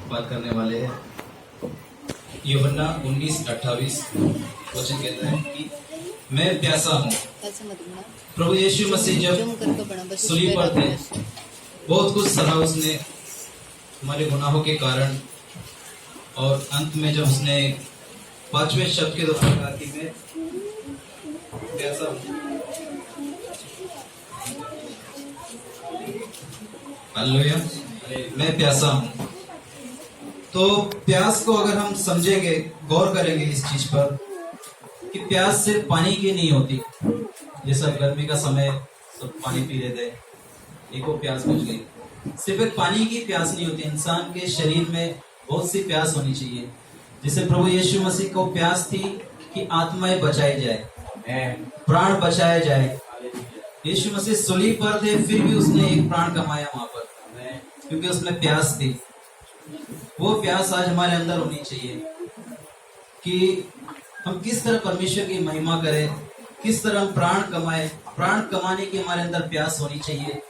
बात करने वाले हैं। यूहन्ना 19:28 वचन कहता है कि मैं प्यासा हूँ। प्रभु यीशु मसीह जब सूली पर थे, बहुत कुछ सहा उसने हमारे गुनाहों के कारण, और अंत में जब उसने 5वें शब्द के द्वारा कहा कि मैं प्यासा हूँ, हालेलुया, मैं प्यासा हूँ। तो प्यास को अगर हम समझेंगे, गौर करेंगे इस चीज पर कि प्यास सिर्फ पानी की नहीं होती। जैसा गर्मी का समय सब पानी पी रहे थे, एक वो प्यास बुझ गई। सिर्फ एक पानी की प्यास नहीं होती, इंसान के शरीर में बहुत सी प्यास होनी चाहिए। जैसे प्रभु यीशु मसीह को प्यास थी कि आत्माएं बचाई जाए, प्राण बचाया जाए। यीशु मसीह सूली पर थे, फिर भी उसने एक प्राण कमाया वहां पर, क्योंकि उसमें प्यास थी। वो प्यास आज हमारे अंदर होनी चाहिए कि हम किस तरह परमेश्वर की महिमा करें, किस तरह हम प्राण कमाए। प्राण कमाने की हमारे अंदर प्यास होनी चाहिए।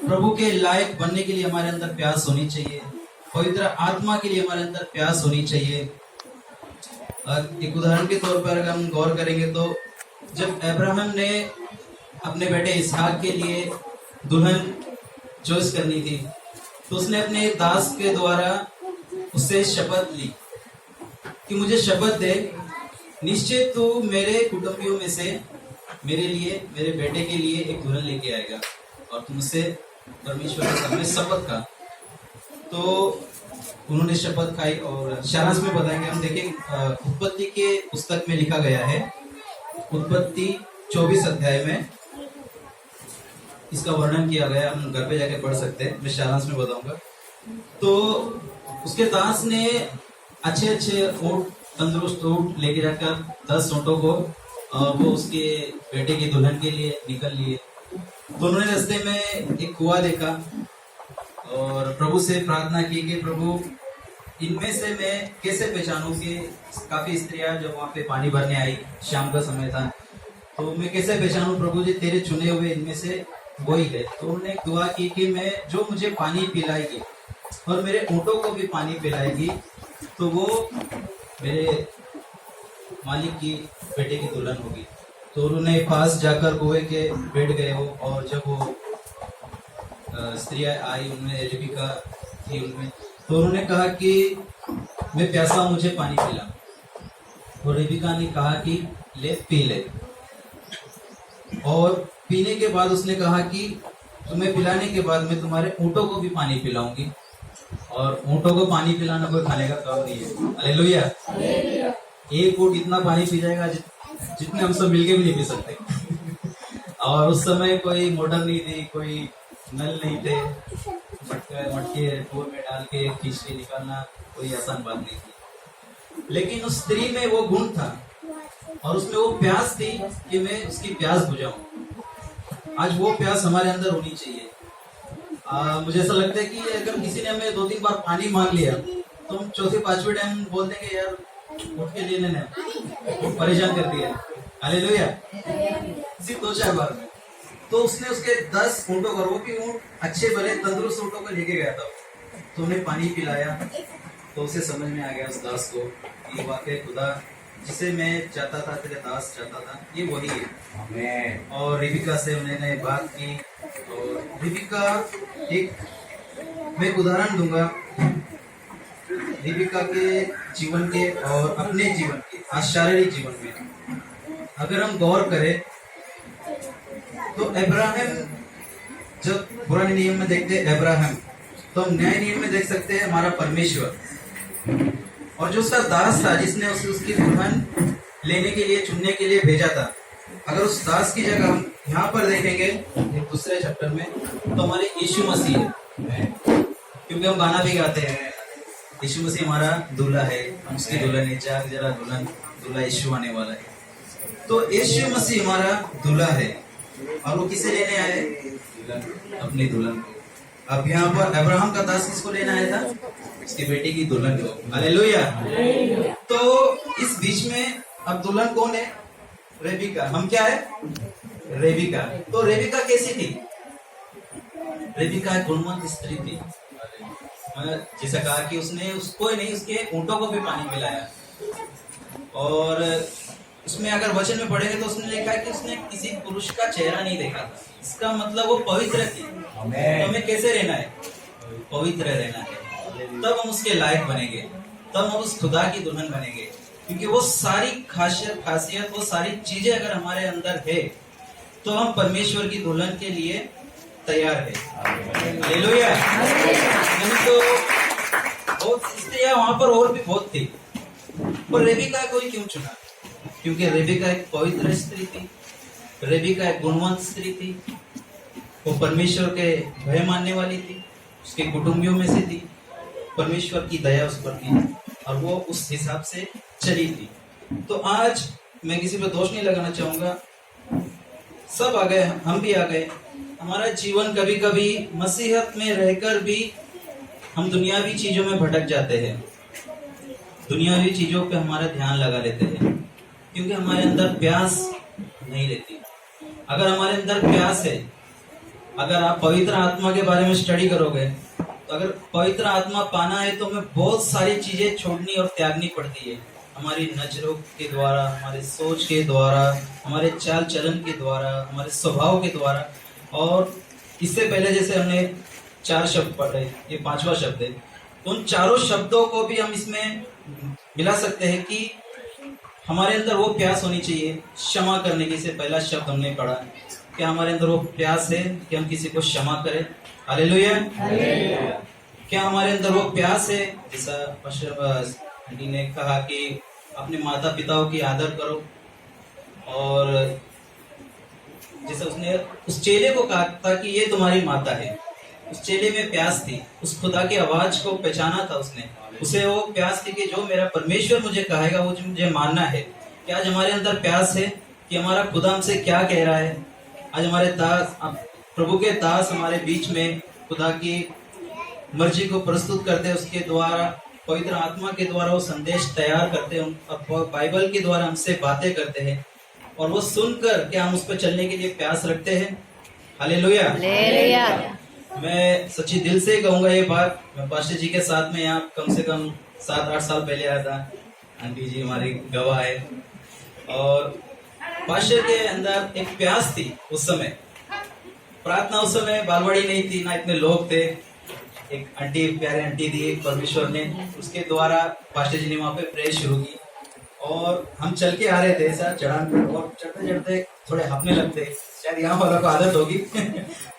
प्रभु के लायक बनने के लिए हमारे अंदर प्यास होनी चाहिए। पवित्र आत्मा के लिए हमारे अंदर प्यास होनी चाहिए। एक उदाहरण के तौर पर अगर हम गौर करेंगे तो जब अब्राहम ने अपने बेटे इसहाक के लिए दुल्हन चॉइस करनी थी, तो उसने अपने दास के द्वारा उससे शपथ ली कि मुझे शपथ दे, निश्चय तू मेरे कुटुंबियों में से मेरे लिए, मेरे बेटे के लिए एक दुल्हन लेके आएगा, और तुमसे परमेश्वर के सामने शपथ खा। तो उन्होंने शपथ खाई, और सारांश में बताएंगे हम। देखें, उत्पत्ति के पुस्तक में लिखा गया है, उत्पत्ति 24 अध्याय में इसका वर्णन किया गया। हम घर पे जाके पढ़ सकते हैं, मैं सारांश में बताऊंगा। तो उसके दास ने अच्छे अच्छे ऊंट, तंदुरुस्त ऊंट लेके जाकर 10 ऊंटों को वो उसके बेटे की दुल्हन के लिए निकल लिए। तो उन्होंने रास्ते में एक कुआं देखा और प्रभु से प्रार्थना की कि प्रभु, इनमें से मैं कैसे पहचानूं कि काफी स्त्रियां जब वहां पे पानी भरने आई, शाम का समय था, तो मैं कैसे पहचानूं प्रभु जी, तेरे चुने हुए इनमें से वही है। तो उन्होंने दुआ की कि मैं, जो मुझे पानी पिलाएगी और मेरे ऊँटों को भी पानी पिलाएगी, तो वो मेरे मालिक की बेटे की दुल्हन होगी। तो उन्होंने पास जाकर कुएं के बैठ गए वो, और जब वो स्त्रियां आई, उनमें रिबिका थी उनमें, तो उन्होंने कहा कि मैं प्यासा, मुझे पानी पिला। और रिबिका ने कहा कि ले, पी ले। और पीने के बाद उसने कहा कि तुम्हें पिलाने के बाद मैं तुम्हारे ऊँटों को भी पानी पिलाऊंगी। और ऊँटों को पानी पिलाना कोई खाने का काम नहीं है। हालेलुया। एक ऊँट इतना पानी पी जाएगा जितने हम सब मिलके भी नहीं पी सकते। और उस समय कोई मोटर नहीं थी, कोई नल नहीं थे, मटके कुएं में डाल के खींच के निकालना कोई आसान बात नहीं थी। लेकिन उस स्त्री में वो गुण था और उसमें वो प्यास थी कि मैं उसकी प्यास बुझाऊं। आज वो प्यास हमारे अंदर होनी चाहिए। मुझे ऐसा लगता है कि अगर किसी ने हमें 2-3 बार पानी मांग लिया, तो हम चौथे 5वें टाइम बोल देंगे यार उठ के ले लेना, परेशान कर दिया। हालेलुया। सिर्फ 2-4 बार में तो उसने उसके 10 ऊँटों को, वो भी ऊँट अच्छे भले तंदुरुस्त ऊँटों को लेके गया था, तो उन्हें पानी पिलाया। तो उसे समझ में आ गया उस दास को कि वाकई खुदा जिसे मैं चाहता था, तेरे दास चाहता था, ये वही है। और रिबिका से उन्होंने बात की, और रिबिका, एक मैं उदाहरण दूंगा रिबिका के जीवन के और अपने जीवन के, आज शारीरिक जीवन में अगर हम गौर करें तो अब्राहम, जब पुराने नियम में देखते हैं अब्राहम, तो हम नए नियम में देख सकते हैं हमारा परमेश्वर। और जो उसका दास था जिसने उसे उसकी दुल्हन लेने के लिए, चुनने के लिए भेजा था, अगर उस दास की जगह हम यहाँ पर देखेंगे एक दूसरे चैप्टर में, तो हमारे यीशु मसीह है। क्योंकि हम गाना भी गाते हैं, यीशु मसीह हमारा दूल्हा है, हम उसकी दुल्हन है, जरा दुल्हन, दूल्हा यीशु आने वाला है। तो यीशु मसीह हमारा दूल्हा है, और वो किसे लेने आए? अपनी दुल्हन को। अब यहाँ पर अब्राहम का दास किसको लेना आया था? उसकी बेटी की दुल्हन को। हालेलुया। तो इस बीच में अब दुल्हन कौन है? रेबिका। हम क्या है? रेबिका। तो रेबिका कैसी थी? रेबिका एक गुणवंत स्त्री थी। जैसा कहा कि उसने उसको ही नहीं, उसके ऊँटों को भी पानी पिलाया। और उसमें अगर वचन में पढ़ेंगे तो उसने लिखा है कि उसने किसी पुरुष का चेहरा नहीं देखा था। इसका मतलब वो पवित्र थी। तो हमें कैसे रहना है? पवित्र रहना है, तब हम उसके लायक बनेंगे, तब हम उस खुदा की दुल्हन बनेंगे। क्योंकि वो सारी खासियत, वो सारी चीजें अगर हमारे अंदर है तो हम परमेश्वर की दुल्हन के लिए तैयार है। हालेलुया। नहीं तो बहुत स्त्रियां वहां पर और भी बहुत थी, पर रेबिका कोई क्यों चुना? क्योंकि रेबिका एक पवित्र स्त्री थी, रेबिका एक गुणवंत स्त्री थी, वो परमेश्वर के भय मानने वाली थी, उसके कुटुंबियों में से थी, परमेश्वर की दया उस पर थी और वो उस हिसाब से चली थी। तो आज मैं किसी पे दोष नहीं लगाना चाहूंगा, सब आ गए, हम भी आ गए। हमारा जीवन कभी कभी मसीहत में रहकर भी हम दुनियावी चीजों में भटक जाते हैं, दुनियावी चीजों पे हमारा ध्यान लगा लेते हैं, क्योंकि हमारे अंदर प्यास नहीं रहती। अगर हमारे अंदर प्यास है, अगर आप पवित्र आत्मा के बारे में स्टडी करोगे तो अगर पवित्र आत्मा पाना है तो हमें बहुत सारी चीजें छोड़नी और त्यागनी पड़ती है। हमारी नजरों के द्वारा, हमारे सोच के द्वारा, हमारे चाल चलन के द्वारा, हमारे स्वभाव के द्वारा। और इससे पहले जैसे हमने 4 शब्द पढ़े, ये 5वां शब्द है, तो उन चारों शब्दों को भी हम इसमें मिला सकते हैं कि हमारे अंदर वो प्यास होनी चाहिए क्षमा करने की। से पहला शब्द हमने पढ़ा कि हमारे अंदर वो प्यास है कि हम किसी को क्षमा करें। हालेलुया। क्या हमारे अंदर वो प्यास है, जैसा आंटी ने कहा कि अपने माता पिताओं की आदर करो, और जैसे उसने उस चेले को कहा था कि ये तुम्हारी माता है, उस चेले में प्यास थी, उस खुदा की आवाज को पहचाना था उसने, उसे वो प्यास थी कि जो मेरा परमेश्वर मुझे कहेगा वो मुझे मानना है। कि आज हमारे अंदर प्यास है कि हमारा खुदा हमसे क्या कह रहा है। आज हमारे दास, प्रभु के दास हमारे बीच में खुदा की मर्जी को प्रस्तुत करते हैं, उसके द्वारा पवित्र आत्मा के द्वारा वो संदेश तैयार करते हैं, बाइबल के द्वारा हमसे बातें करते हैं, और वो सुनकर क्या हम उस पर चलने के लिए प्यास रखते हैं। हालेलुया। मैं सच्ची दिल से कहूंगा ये बात। मैं पास्टर जी के साथ में यहाँ कम से कम 7-8 साल पहले आया था, आंटी जी हमारी गवाह है, और पास्टर के अंदर एक प्यास थी उस समय। प्रार्थना उस समय बालवाड़ी नहीं थी, ना इतने लोग थे। एक आंटी, प्यारे आंटी थी परमेश्वर ने, उसके द्वारा पास्टर जी ने वहाँ पे प्रेयर शुरू की, और हम चल के आ रहे थे ऐसा चढ़ान पर, और चढ़ते चढ़ते थोड़े हपने लगते, शायद यहाँ वालों को आदत होगी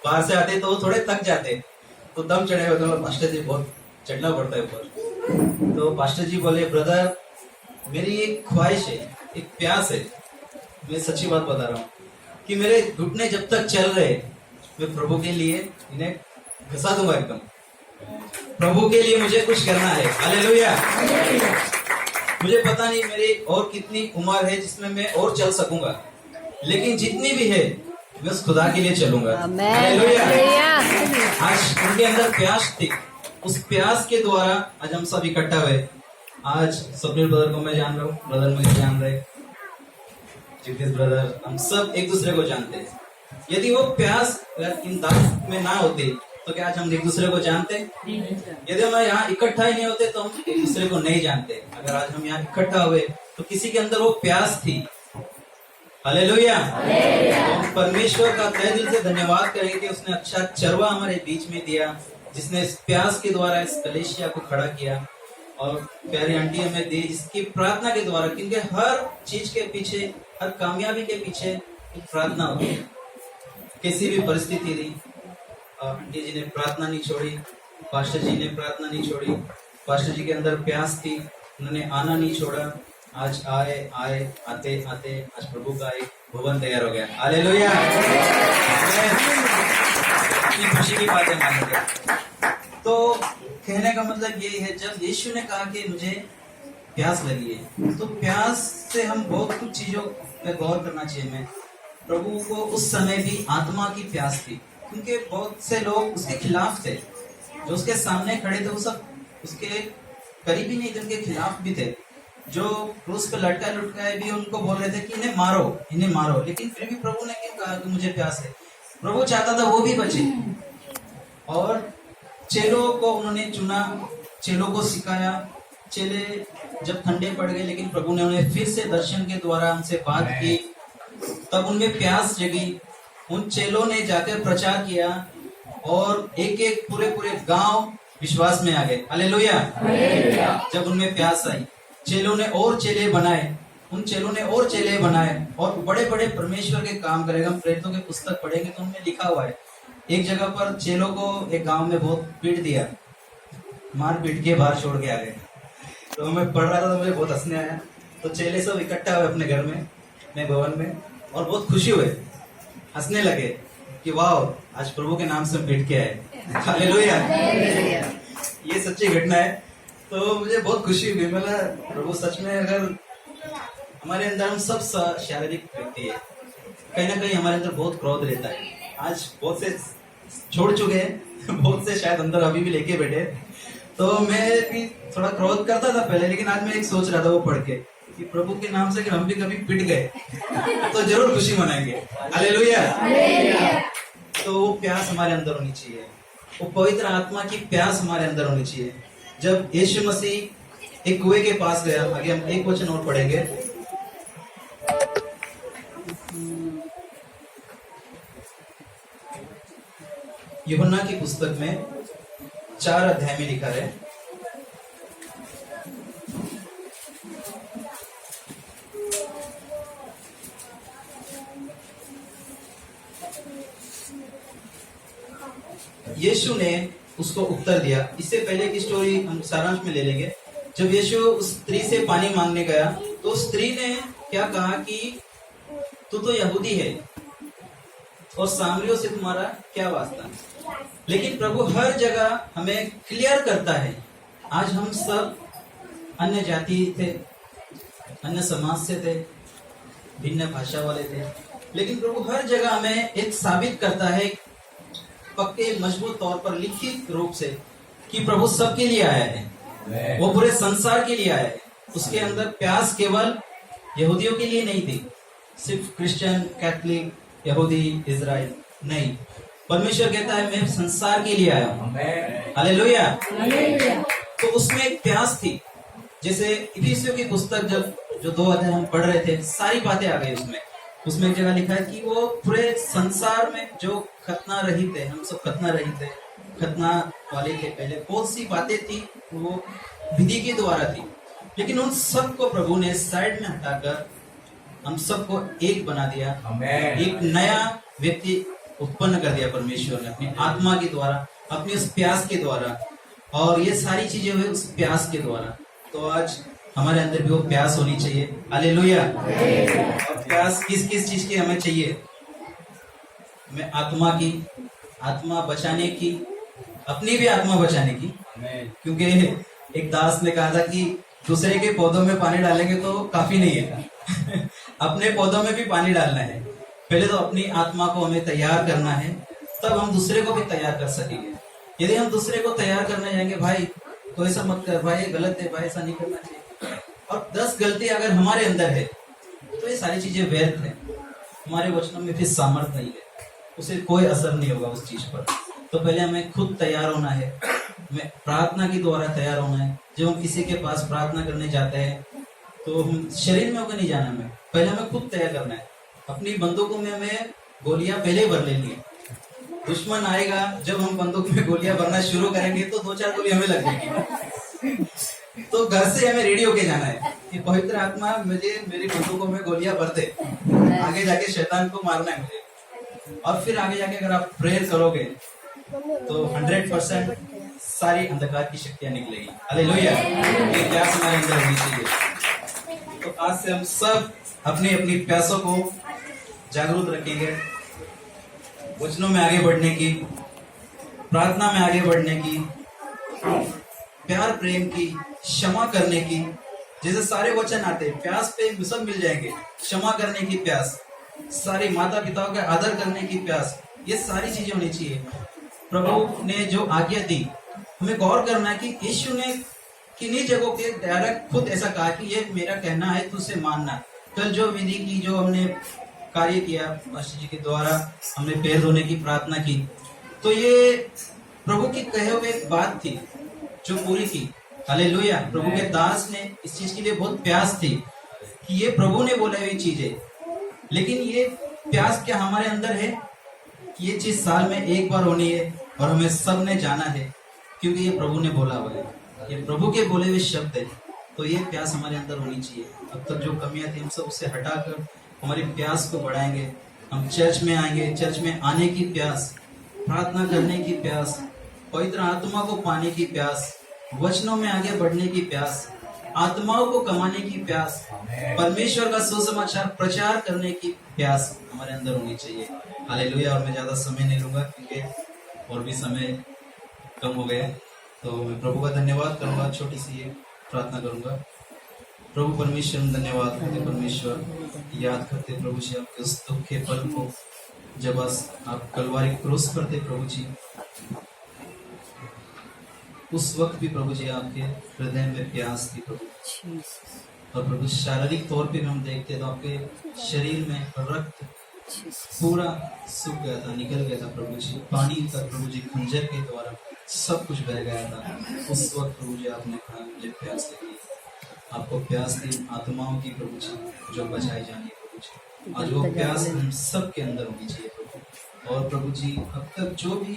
बाहर से आते तो थोड़े थक जाते, तो दम चढ़े हुए तो पास्टर जी बहुत चढ़ना पड़ता है ऊपर। तो पास्टर जी बोले, ब्रदर मेरी एक ख्वाहिश है, एक प्यास है, मैं सच्ची बात बता रहा हूँ, कि मेरे घुटने जब तक चल रहे मैं प्रभु के लिए इन्हें घसा दूंगा एकदम। प्रभु के लिए मुझे कुछ करना है। हालेलुया। मुझे पता नहीं मेरी और कितनी उम्र है जिसमें मैं और चल सकूंगा, लेकिन जितनी भी है मैं उस खुदा के लिए चलूंगा। हालेलुया। आज उनके अंदर प्यास थी, उस प्यास के द्वारा आज हम सब इकट्ठा हुए। आज स्वप्निल ब्रदर को मैं जान रहा हूँ, ब्रदर मुझे जान रहे, जगदीश ब्रदर, हम सब एक दूसरे को जानते हैं। यदि वो प्यास इन दास में ना होती तो क्या आज हम एक दूसरे को जानते? यदि हम यहाँ इकट्ठा ही नहीं होते तो हम एक दूसरे को नहीं जानते। अगर आज हम यहाँ इकट्ठा हुए तो किसी के अंदर वो प्यास थी। हालेलुया। तो परमेश्वर का तहे दिल से धन्यवाद करेंगे कि उसने अच्छा चरवा हमारे बीच में दिया, जिसने इस प्यास के द्वारा इस कलेशिया को खड़ा किया, और प्यारी आंटी हमें दी जिसकी प्रार्थना के द्वारा, क्योंकि हर चीज के पीछे, हर कामयाबी के पीछे एक प्रार्थना होती है। किसी भी परिस्थिति थी, आंटी जी ने प्रार्थना नहीं छोड़ी, पास्टर जी ने प्रार्थना नहीं छोड़ी, पास्टर जी के अंदर प्यास थी, उन्होंने आना नहीं छोड़ा। आज आए आते आज प्रभु का एक भवन तैयार हो गया। हालेलुया। खुशी की बातें मानेंगे। तो कहने का मतलब यही है, जब यीशु ने कहा कि मुझे प्यास लगी है, तो प्यास से हम बहुत कुछ चीजों पे गौर करना चाहिए। मैं प्रभु को उस समय भी आत्मा की प्यास थी, क्योंकि बहुत से लोग उसके खिलाफ थे, जो उसके सामने खड़े थे वो सब उसके करीबी नहीं थे, उनके खिलाफ भी थे। जो क्रूस पे लटकाए भी उनको बोल रहे थे कि इन्हें मारो, लेकिन फिर भी प्रभु ने क्यों कहा कि मुझे प्यास है? प्रभु चाहता था वो भी बचे। और चेलों को उन्होंने चुना, चेलों को सिखाया। चेले जब ठंडे पड़ गए, लेकिन प्रभु ने उन्हें फिर से दर्शन के द्वारा उनसे बात की, तब उनमें प्यास जगी। उन चेलों ने जाकर प्रचार किया और एक एक पूरे पूरे गांव विश्वास में आ गए। हालेलुया। जब उनमें प्यास आई, चेलों ने और चेले बनाए, उन चेलों ने और चेले बनाए और बड़े बड़े परमेश्वर के काम करेगा। हम प्रेरितों की पुस्तक पढ़ेंगे तो उनमें लिखा हुआ है, एक जगह पर चेलों को एक गांव में बहुत पीट दिया, मार पीट के बाहर छोड़ के आ गए। तो मैं पढ़ रहा था तो मुझे बहुत हंसने आया। तो चेले सब इकट्ठा हुए अपने घर में, अपने भवन में, और बहुत खुशी हुए, हंसने लगे कि वाह, आज प्रभु के नाम से पीट के आए। हालेलुया। ये सच्ची घटना है। तो मुझे बहुत खुशी हुई। मतलब प्रभु सच में, अगर हमारे अंदर, हम सब शारीरिक व्यक्ति है, कहीं ना कहीं हमारे अंदर बहुत क्रोध रहता है। आज बहुत से छोड़ चुके हैं, बहुत से शायद अंदर अभी भी लेके बैठे। तो मैं भी थोड़ा क्रोध करता था पहले, लेकिन आज मैं एक सोच रहा था वो पढ़ के कि प्रभु के नाम से अगर हम भी कभी पिट गए तो जरूर खुशी मनाएंगे। हालेलुया। तो वो प्यास हमारे अंदर होनी चाहिए, वो पवित्र आत्मा की प्यास हमारे अंदर होनी चाहिए। जब यीशु मसीह एक कुएं के पास गया, आगे हम एक वचन और पढ़ेंगे, यूहन्ना की पुस्तक में 4 अध्याय में लिखा है, यीशु ने उसको उत्तर दिया। इससे पहले की स्टोरी हम सारांश में ले लेंगे। जब यीशु उस स्त्री से पानी मांगने गया तो उस स्त्री ने क्या कहा कि तू तो यहूदी है और सामरियों से तुम्हारा क्या वास्ता। लेकिन प्रभु हर जगह हमें क्लियर करता है। आज हम सब अन्य जाति थे, अन्य समाज से थे, भिन्न भाषा वाले थे, लेकिन प्रभु हर जगह हमें एक साबित करता है, पक्के मजबूत तौर पर लिखित रूप से, कि प्रभु सबके लिए आया है, वो पूरे संसार के लिए आया है। उसके अंदर प्यास केवल यहूदियों के लिए नहीं थी, सिर्फ क्रिश्चियन, कैथलिक, यहूदी, इजराइल नहीं। परमेश्वर कहता है मैं संसार के लिए आया हूँ। हालेलुया। तो उसमें एक प्यास थी। जैसे इफिसियों की पुस्तक जब जो 2 अध्याय हम पढ़ रहे थे, सारी बातें आ गई उसमें एक जगह लिखा है कि वो पूरे संसार में जो खतना रहित थे, हम सब खतना रहित थे, खतना वाले थे पहले, बहुत सी बातें थी वो विधि के द्वारा थी, लेकिन उन सबको प्रभु ने साइड में हटाकर हम सबको एक बना दिया। एक नया व्यक्ति उत्पन्न कर दिया परमेश्वर ने अपनी आत्मा के द्वारा, अपनी उस प्यास के द्वारा, और ये सारी चीजें हुई उस प्यास के द्वारा। तो आज हमारे अंदर भी वो प्यास होनी चाहिए। हालेलुया। और प्यास किस किस चीज की हमें चाहिए? हमें आत्मा की, आत्मा बचाने की, अपनी भी आत्मा बचाने की। क्योंकि एक दास ने कहा था कि दूसरे के पौधों में पानी डालेंगे तो काफी नहीं है अपने पौधों में भी पानी डालना है। पहले तो अपनी आत्मा को हमें तैयार करना है, तब हम दूसरे को भी तैयार कर सकेंगे। यदि हम दूसरे को तैयार करने जाएंगे, भाई तो ऐसा मत कर, भाई ये गलत है, भाई ऐसा नहीं करना चाहिए, और 10 गलती अगर हमारे अंदर है तो ये सारी चीजें व्यर्थ है, हमारे वचनों में फिर सामर्थ्य नहीं है, उसे कोई असर नहीं होगा उस चीज पर। तो पहले हमें खुद तैयार होना है, हमें प्रार्थना के द्वारा तैयार होना है। जब हम किसी के पास प्रार्थना करने जाते हैं तो हम शरीर में होकर नहीं जाना, हमें पहले हमें खुद तैयार करना है। अपनी बंदूकों में हमें गोलियां पहले भर लेनी है। दुश्मन आएगा, जब हम बंदूक में गोलियां भरना शुरू करेंगे तो 2-4 गोली हमें लग जाएगी। तो घर से हमें रेडी होके जाना है कि पवित्र आत्मा मुझे मेरी बंदूकों में गोलियां भर दे, आगे जाके शैतान को मारना है मुझे। और फिर आगे जाके अगर आप प्रेयर करोगे तो 100% सारी अंधकार की शक्तियां निकलेगी। हालेलुया। ये प्यास हमारे अंदर होनी चाहिए। तो आज से हम सब अपनी अपनी प्यासों को जागरूक रखेंगे, वचनों में आगे बढ़ने की, प्रार्थना में आगे बढ़ने की, प्यार प्रेम की, क्षमा करने की। जैसे सारे वचन आते हैं, प्यास पे सब मिल जाएंगे। क्षमा करने की प्यास, सारी माता पिताओं का आदर करने की प्यास, ये सारी चीजें होनी चाहिए। प्रभु ने जो आज्ञा दी, हमें गौर करना है कि यीशु ने किन्हीं जगहों पे डायरेक्ट खुद ऐसा कहा कि ये मेरा कहना है, तू उसे मानना। कल जो विधि की, जो हमने कार्य किया पास्टर जी के द्वारा, हमने पैर धोने की प्रार्थना की, तो ये प्रभु की कहे हुए एक बात थी जो पूरी की। हालेलुया। प्रभु के दास ने इस चीज के लिए बहुत प्यास थी कि ये प्रभु ने बोला हुई चीज है, लेकिन ये प्यास क्या हमारे अंदर है कि ये चीज साल में एक बार होनी है और हमें सब ने जाना है, क्योंकि ये प्रभु ने बोला हुआ है, ये प्रभु के बोले हुए शब्द है। तो ये प्यास हमारे अंदर होनी चाहिए। अब तक जो कमियां थी हम सब उससे हटाकर हमारी प्यास को बढ़ाएंगे। हम चर्च में आएंगे, चर्च में आने की प्यास, प्रार्थना करने की प्यास, पवित्र आत्मा को पाने की प्यास, वचनों में आगे बढ़ने की प्यास, आत्माओं को कमाने की प्यास, परमेश्वर का सुसमाचार प्रचार करने की प्यास हमारे अंदर होनी चाहिए। हालेलुया। और मैं ज्यादा समय नहीं लूंगा क्योंकि और भी समय कम हो गया, तो मैं प्रभु का धन्यवाद करूंगा, छोटी सी ये प्रार्थना करूंगा। प्रभु परमेश्वर धन्यवाद करते, परमेश्वर याद करते प्रभु जी आपके उस दुख के पल को जब आप कलवारी क्रूस पर थे प्रभु जी, उस वक्त भी प्रभु जी आपके हृदय में प्यास थी प्रभु। और प्रभु शारीरिक तौर पे हम देखते तो आपके शरीर में रक्त पूरा सूख गया था, निकल गया था प्रभु जी, पानी का प्रभु जी खंजर के द्वारा सब कुछ बह गया था। उस वक्त प्रभु जी आपने कहा मुझे प्यास लगी, आपको प्यास थी आत्माओं की प्रभु जी जो बचाई जानी प्रभु जी। आज वो प्यास हम सब के अंदर होनी चाहिए प्रभु। और प्रभु जी अब तक जो भी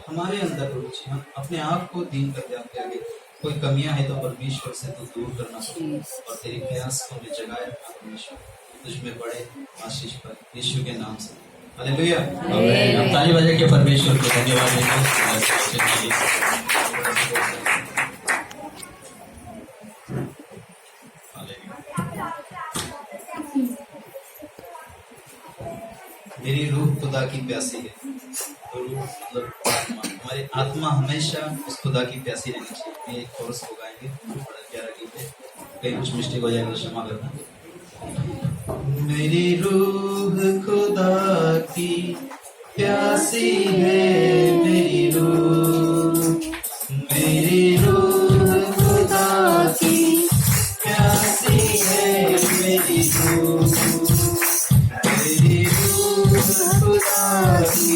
हमारे अंदर प्रभु जी हम अपने आप को दीन करते आपके आगे, कोई कमियां है तो परमेश्वर से तो दूर करना और तेरी प्यास को हमें जगाए रखना परमेश्वर, तुझमें बड़े आशीष पर यीशु के नाम से। हालेलुया। हम ताली बजा के परमेश्वर को धन्यवाद देंगे। मेरी रूह खुदा की प्यासी है। तो रूह मतलब हमारी आत्मा हमेशा उस खुदा की प्यासी रहनी चाहिए। ये एक कोरस को गाएंगे, बड़ा प्यारा गीत है, कहीं कुछ मिस्टेक हो जाएगा तो क्षमा करना। मेरी रूह खुदा की प्यासी है, मेरी रूह खुदा की प्यासी है, मेरी रूह खुदा की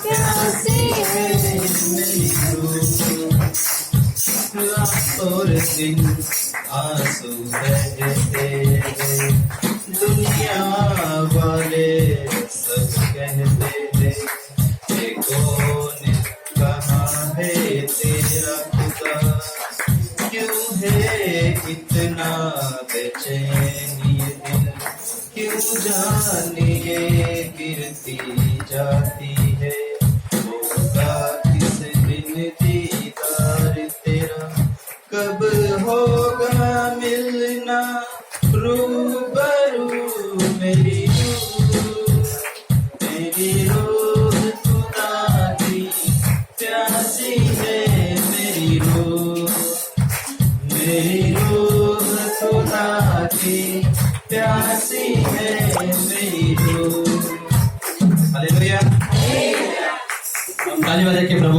प्यासी है, मेरी रूह। और दिन आंसू बहते हैं, दुनिया वाले सब कहते हैं कि कौन कहाँ है तेरा खुदा, क्यों है इतना बेचैनी दिल, क्यों जाने ये गिरती जाती है, होगा किस दिन दीदार तेरा, कब होगा मिलना रूबरू, मेरी रूह खुदा की प्यासी है, मेरी रूह खुदा की प्यासी है, मेरी रूह। हालेलुया। ताली बजा के प्रभु